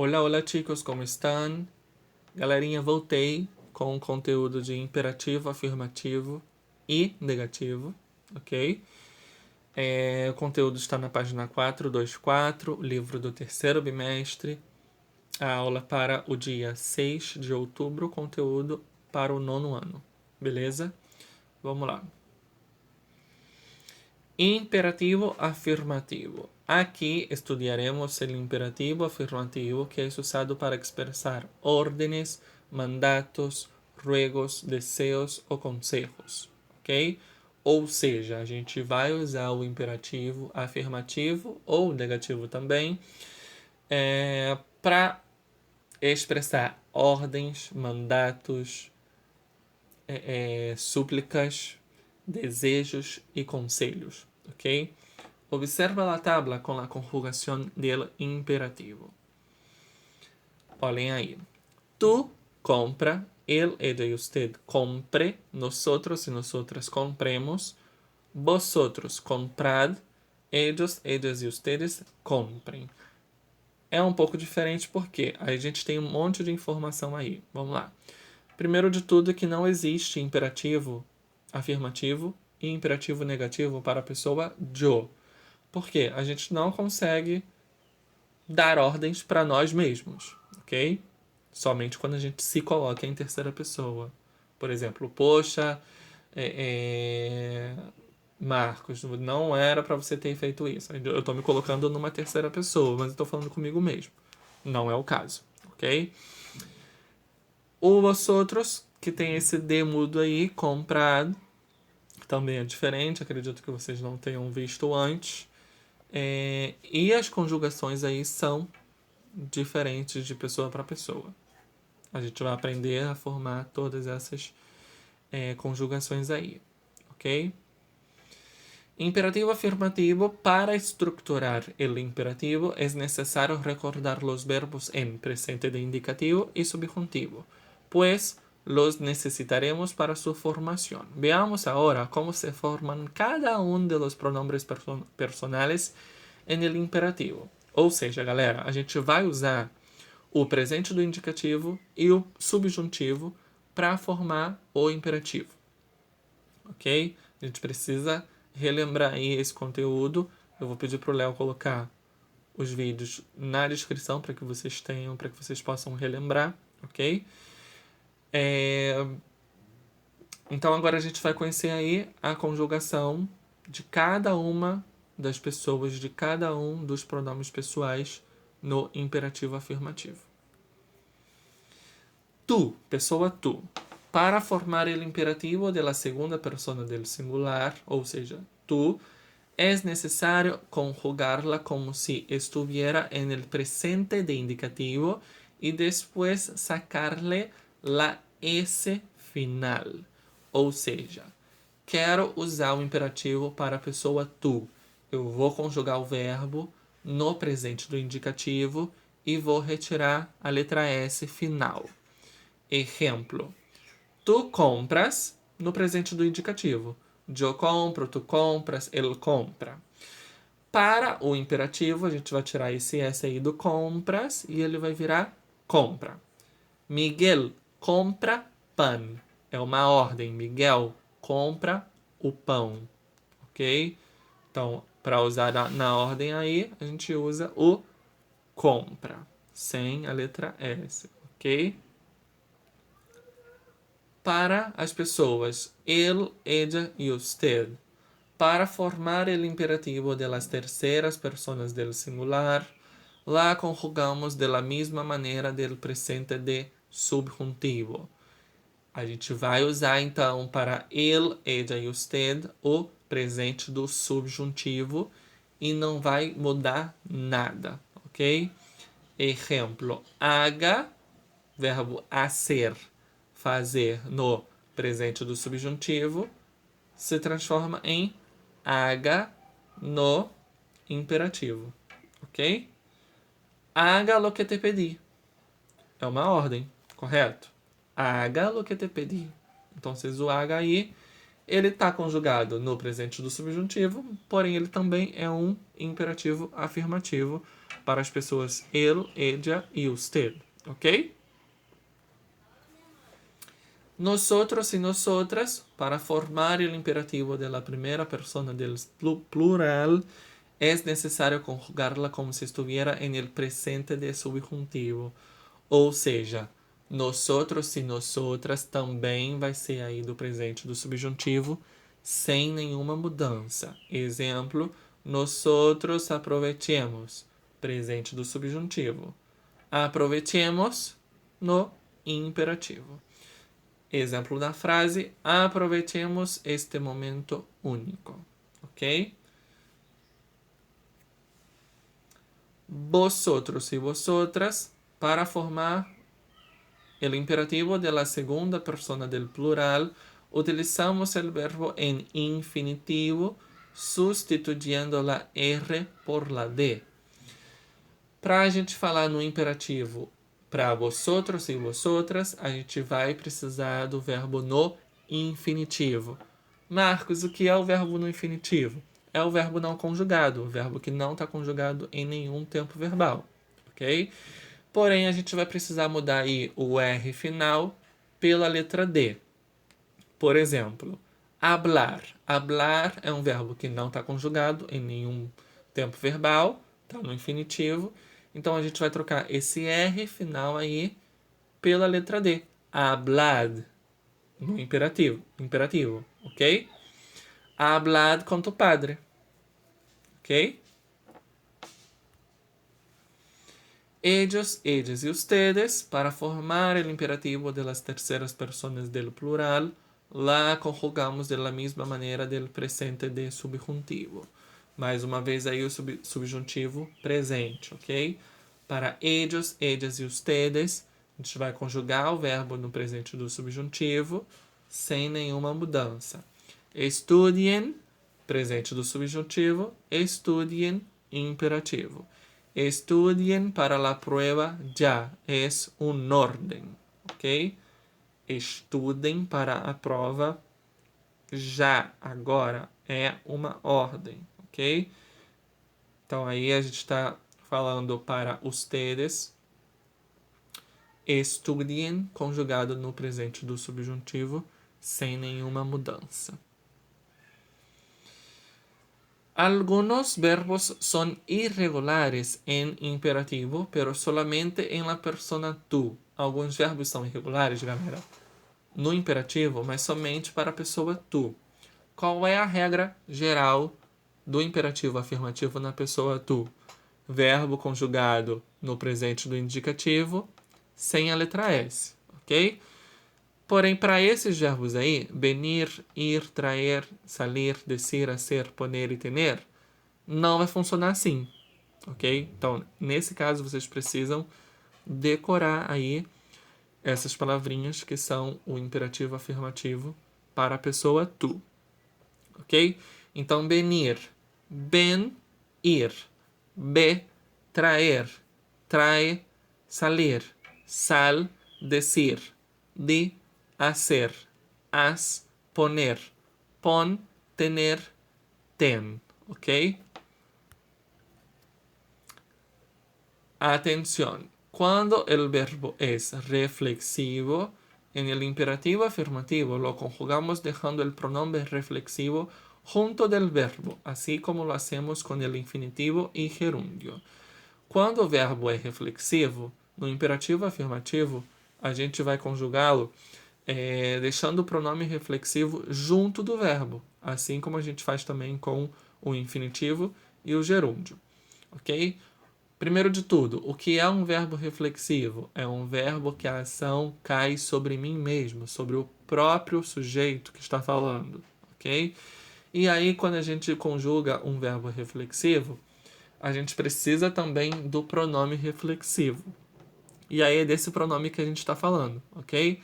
Olá, olá chicos, como estão? Galerinha, voltei com o conteúdo de imperativo, afirmativo e negativo, ok? O conteúdo está na página 424, livro do terceiro bimestre, a aula para o dia 6 de outubro, conteúdo para o nono ano, beleza? Vamos lá. Imperativo afirmativo. Aqui estudaremos o imperativo afirmativo, que é usado para expressar órdenes, mandatos, ruegos, desejos ou consejos, ok? Ou seja, a gente vai usar o imperativo afirmativo ou negativo também para expressar ordens, mandatos, súplicas, desejos e conselhos, ok? Observa a tabla com a conjugação del imperativo. Olhem aí. Tu compra, él, ella y usted compre, nosotros y nosotras compremos, vosotros comprad, ellos, ellas e ustedes comprem. É um pouco diferente porque a gente tem um monte de informação aí. Vamos lá. Primeiro de tudo é que não existe imperativo afirmativo e imperativo negativo para a pessoa yo. Por quê? A gente não consegue dar ordens para nós mesmos, ok? Somente quando a gente se coloca em terceira pessoa. Por exemplo, poxa, Marcos, não era para você ter feito isso. Eu estou me colocando numa terceira pessoa, mas estou falando comigo mesmo. Não é o caso, ok? Os outros que tem esse D mudo aí, comprado, também é diferente, acredito que vocês não tenham visto antes. E as conjugações aí são diferentes de pessoa para pessoa. A gente vai aprender a formar todas essas conjugações aí, ok? Imperativo afirmativo. Para estructurar el imperativo es necesario recordar los verbos en presente de indicativo y subjuntivo, pues los necesitaremos para su formación. Veamos ahora cómo se forman cada uno de los pronombres personales en el imperativo. Ou seja, galera, a gente vai usar o presente do indicativo e o subjuntivo para formar o imperativo, ok? A gente precisa relembrar aí esse conteúdo. Eu vou pedir para o Léo colocar os vídeos na descrição para que vocês tenham, para que vocês possam relembrar, ok? Então agora a gente vai conhecer aí a conjugação de cada uma das pessoas, de cada um dos pronomes pessoais no imperativo afirmativo. Tu, pessoa tu. Para formar o imperativo de la segunda persona del singular, ou seja, tu, es necesario conjugarla como si estuviera en el presente de indicativo y después sacarle la S final. Ou seja, quero usar o imperativo para a pessoa tu. Eu vou conjugar o verbo no presente do indicativo e vou retirar a letra S final. Exemplo. Tu compras no presente do indicativo. Eu compro, tu compras, ele compra. Para o imperativo, a gente vai tirar esse S aí do compras e ele vai virar compra. Miguel compra pão. É uma ordem. Miguel compra o pão. Ok? Então, para usar na ordem aí, a gente usa o compra, sem a letra S. Ok? Para as pessoas ele, ella e usted. Para formar o imperativo de las terceras personas del singular, la conjugamos de la misma maneira del presente de subjuntivo. A gente vai usar então para ele, ella e usted o presente do subjuntivo e não vai mudar nada, ok? Exemplo, haga, verbo hacer, fazer no presente do subjuntivo, se transforma em haga no imperativo, ok? Haga lo que te pedí. É uma ordem, correto? Haga lo que te pedí. Então, o haga aí Ele está conjugado no presente do subjuntivo, porém ele também é um imperativo afirmativo para as pessoas ele, ella e usted, ok? Nosotros y nosotras, para formar el imperativo de la primera persona del plural, es necesario conjugarla como si estuviera en el presente de subjuntivo. Ou seja, nosotros e nosotras também vai ser aí do presente do subjuntivo, sem nenhuma mudança. Exemplo, nosotros aprovechemos, presente do subjuntivo. Aprovechemos no imperativo. Exemplo da frase, aprovechemos este momento único, ok? Vosotros y vosotras, para formar el imperativo de la segunda persona del plural, utilizamos el verbo en infinitivo, sustituyendo la R por la D. Para a gente falar no imperativo para vosotros e vosotras, a gente vai precisar do verbo no infinitivo. Marcos, o que é o verbo no infinitivo? É o verbo não conjugado, o verbo que não está conjugado em nenhum tempo verbal, ok? Porém, a gente vai precisar mudar aí o R final pela letra D. Por exemplo, hablar. Hablar é um verbo que não está conjugado em nenhum tempo verbal, está no infinitivo. Então, a gente vai trocar esse R final aí pela letra D. Hablad, no imperativo, ok? Hablad con tu padre, ok? Ellos, ellas y ustedes, para formar el imperativo de las terceras personas del plural, la conjugamos de la misma manera del presente de subjuntivo. Mais uma vez aí o subjuntivo presente, ok? Para ellos, ellas e ustedes, a gente vai conjugar o verbo no presente do subjuntivo sem nenhuma mudança. Estudien, presente do subjuntivo, estudien, imperativo. Estudien para la prueba ya, es un orden, ok? Estudem para a prova já, agora, é uma ordem, ok? Então aí a gente está falando para ustedes. Estudien, conjugado no presente do subjuntivo, sem nenhuma mudança. Algunos verbos son irregulares en imperativo, pero solamente en la persona tú. Alguns verbos são irregulares, galera, no imperativo, mas somente para a pessoa tu. Qual é a regra geral do imperativo afirmativo na pessoa tu? Verbo conjugado no presente do indicativo, sem a letra S, ok? Porém, para esses verbos aí, venir, ir, traer, salir, decir, hacer, poner e tener, não vai funcionar assim, ok? Então, nesse caso, vocês precisam decorar aí essas palavrinhas que são o imperativo afirmativo para a pessoa tu, ok? Então, venir, ven, ir, ve, traer, trae, salir, sal, decir, di, hacer, haz, poner, pon, tener, ten, ok? Atención, cuando el verbo es reflexivo, en el imperativo afirmativo lo conjugamos dejando el pronombre reflexivo junto del verbo, así como lo hacemos con el infinitivo y gerundio. Quando o verbo é reflexivo, no imperativo afirmativo, a gente vai conjugá-lo deixando o pronome reflexivo junto do verbo, assim como a gente faz também com o infinitivo e o gerúndio, ok? Primeiro de tudo, o que é um verbo reflexivo? É um verbo que a ação cai sobre mim mesmo, sobre o próprio sujeito que está falando, ok? E aí, quando a gente conjuga um verbo reflexivo, a gente precisa também do pronome reflexivo. E aí é desse pronome que a gente está falando, ok?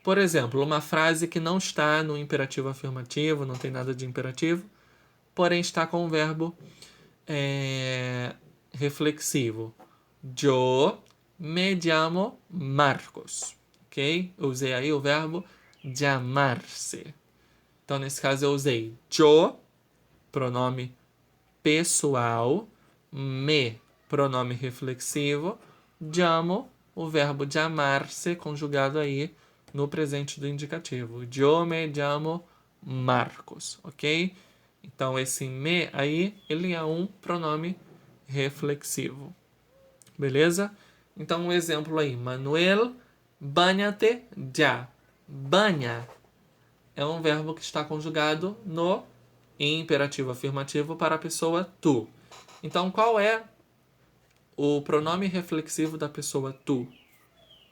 Por exemplo, uma frase que não está no imperativo afirmativo, não tem nada de imperativo, porém está com o verbo reflexivo. Yo me llamo Marcos, ok? Eu usei aí o verbo llamar-se. Então, nesse caso, eu usei yo, pronome pessoal, me, pronome reflexivo, llamo, o verbo chamar-se, conjugado aí no presente do indicativo. Yo me llamo Marcos, ok? Então, esse me aí, ele é um pronome reflexivo. Beleza? Então, um exemplo aí. Manuel, bañate ya. Banha é um verbo que está conjugado no imperativo afirmativo para a pessoa tu. Então, qual é o pronome reflexivo da pessoa tu?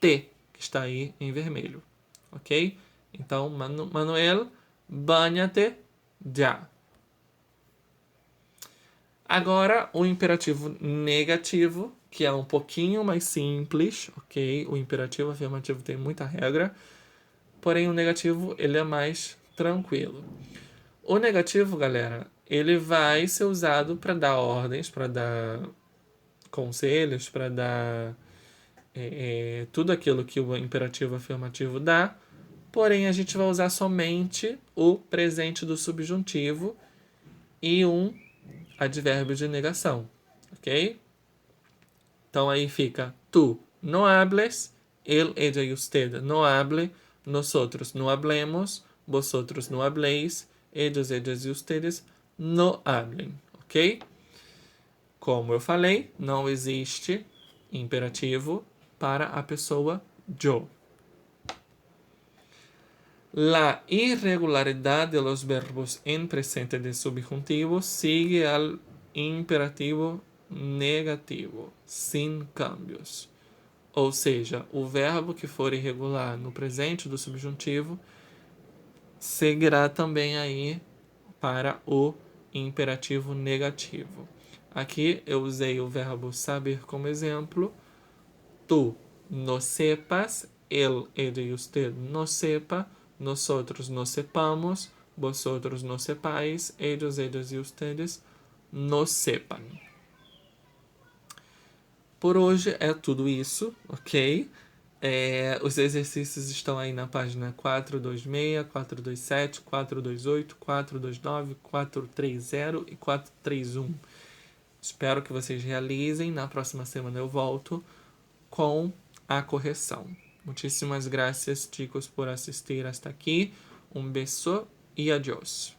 Te, que está aí em vermelho. Ok? Então, Manuel, bañate ya. Agora, o imperativo negativo, que é um pouquinho mais simples, ok? O imperativo afirmativo tem muita regra, porém o negativo ele é mais tranquilo. O negativo, galera, ele vai ser usado para dar ordens, para dar conselhos, para dar tudo aquilo que o imperativo afirmativo dá, porém a gente vai usar somente o presente do subjuntivo e um advérbio de negação, ok? Então aí fica tu no hables, él, ella y usted no hable, nosotros no hablemos, vosotros no habléis, ellos, ellas y ustedes no hablen, ok? Como eu falei, não existe imperativo para a pessoa yo. La irregularidad de los verbos en presente de subjuntivo sigue al imperativo negativo, sem cambios. Ou seja, o verbo que for irregular no presente do subjuntivo seguirá também aí para o imperativo negativo. Aqui eu usei o verbo saber como exemplo. Tu no sepas, él, ella y usted no sepa, nosotros no sepamos, vosotros no sepáis, ellos, ellas y ustedes no sepan. Por hoje é tudo isso, ok? Os exercícios estão aí na página 426, 427, 428, 429, 430 e 431. Espero que vocês realizem. Na próxima semana eu volto com a correção. Muchísimas gracias, chicos, por assistir hasta aqui. Um beijo e adiós.